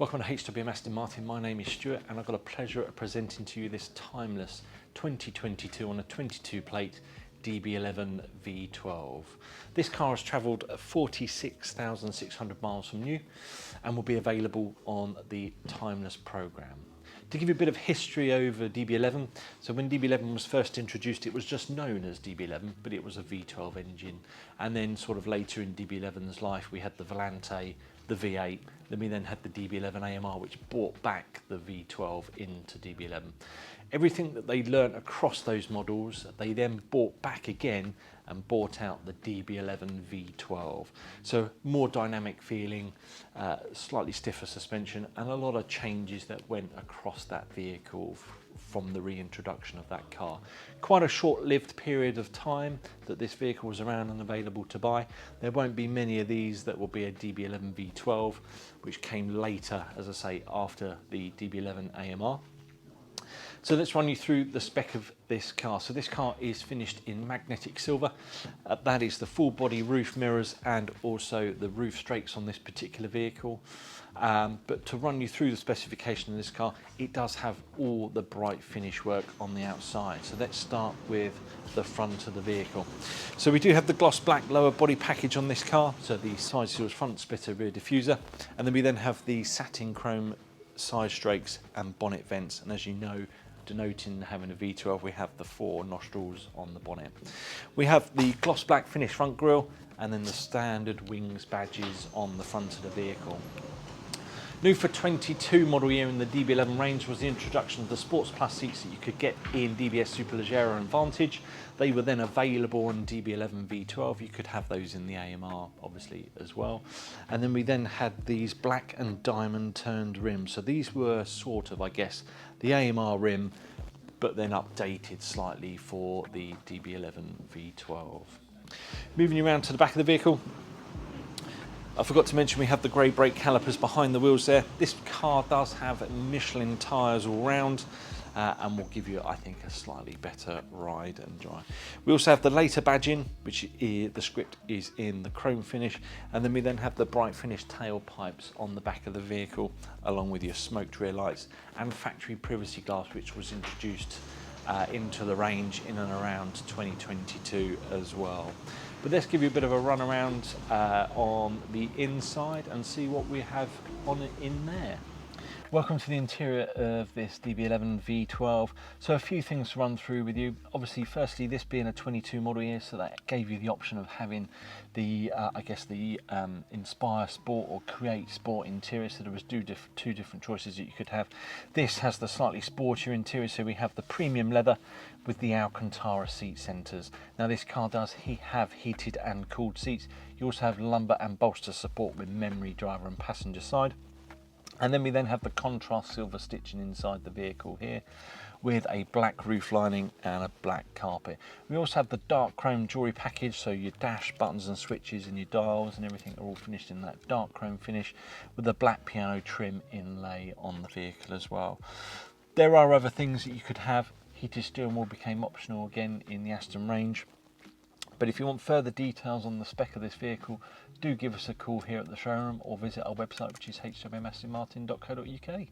Welcome to HWM Aston Martin. My name is Stuart and I've got a pleasure of presenting to you this timeless 2022 on a 22 plate DB11 V12. This car has travelled 46,600 miles from new and will be available on the Timeless programme. To give you a bit of history over DB11, so when DB11 was first introduced it was just known as DB11, but it was a V12 engine, and then sort of later in DB11's life we had the Volante, the V8, then we had the DB11 AMR which brought back the V12 into DB11. Everything that they learnt across those models they then brought back again and brought out the DB11 V12. So more dynamic feeling, slightly stiffer suspension and a lot of changes that went across that vehicle from the reintroduction of that car. Quite a short-lived period of time that this vehicle was around and available to buy. There won't be many of these that will be a DB11 V12, which came later, as I say, after the DB11 AMR. So let's run you through the spec of this car. So this car is finished in magnetic silver. That is the full body roof mirrors and also the roof strakes on this particular vehicle. But to run you through the specification of this car, it does have all the bright finish work on the outside. So let's start with the front of the vehicle. So we do have the gloss black lower body package on this car. So the side seals, front splitter, rear diffuser. And then we then have the satin chrome side strakes and bonnet vents. And as you know, denoting having a V12, we have the 4 nostrils on the bonnet. We have the gloss black finish front grille and then the standard wings badges on the front of the vehicle. New for 22 model year in the DB11 range was the introduction of the Sports Plus seats that you could get in DBS Superleggera and Vantage. They were then available on DB11 V12. You could have those in the AMR obviously as well. And then we then had these black and diamond turned rims. So these were sort of, I guess, the AMR rim, but then updated slightly for the DB11 V12. Moving around to the back of the vehicle, I forgot to mention we have the grey brake calipers behind the wheels there. This car does have Michelin tyres all round and will give you, I think, a slightly better ride and drive. We also have the later badging, which is, the script is in the chrome finish, and then we then have the bright finish tailpipes on the back of the vehicle, along with your smoked rear lights and factory privacy glass, which was introduced into the range in and around 2022 as well. But let's give you a bit of a run around on the inside and see what we have on it in there. Welcome to the interior of this DB11 V12. So a few things to run through with you. Obviously, firstly, this being a 22 model year, so that gave you the option of having the, I guess, the Inspire Sport or Create Sport interior. So there was two different choices that you could have. This has the slightly sportier interior, so we have the premium leather with the Alcantara seat centres. Now this car does have heated and cooled seats. You also have lumbar and bolster support with memory driver and passenger side. And then we then have the contrast silver stitching inside the vehicle here with a black roof lining and a black carpet. We also have the dark chrome jewellery package, so your dash buttons and switches and your dials and everything are all finished in that dark chrome finish with the black piano trim inlay on the vehicle as well. There are other things that you could have. Heated steering wheel became optional again in the Aston range. But if you want further details on the spec of this vehicle, do give us a call here at the showroom or visit our website, which is hwmastonmartin.co.uk.